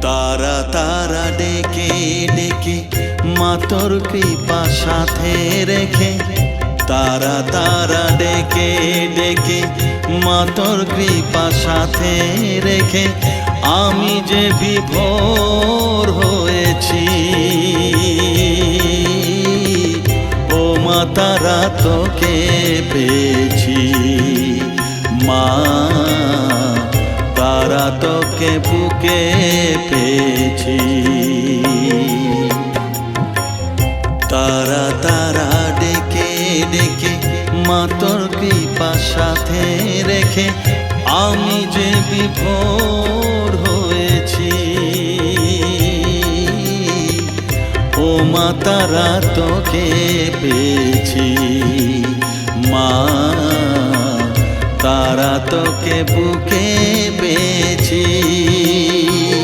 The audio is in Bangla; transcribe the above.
তারা তারা ডেকে ডেকে মা তোর কৃপা সাথে রেখে, তারা তারা ডেকে ডেকে মা তোর কৃপা সাথে রেখে আমি যে বিভোর হয়েছি। ও মা তারা তোকে পেয়েছি, মা তারা তোকে বুকে পেয়েছি। তারা তারা ডেকে ডেকে মা তোর কৃপা সাথে রেখে আমি যে বিভোর হয়েছি। ও মা তারা তোকে পেয়েছি, মা তারা তোকে বুকে পেয়েছি।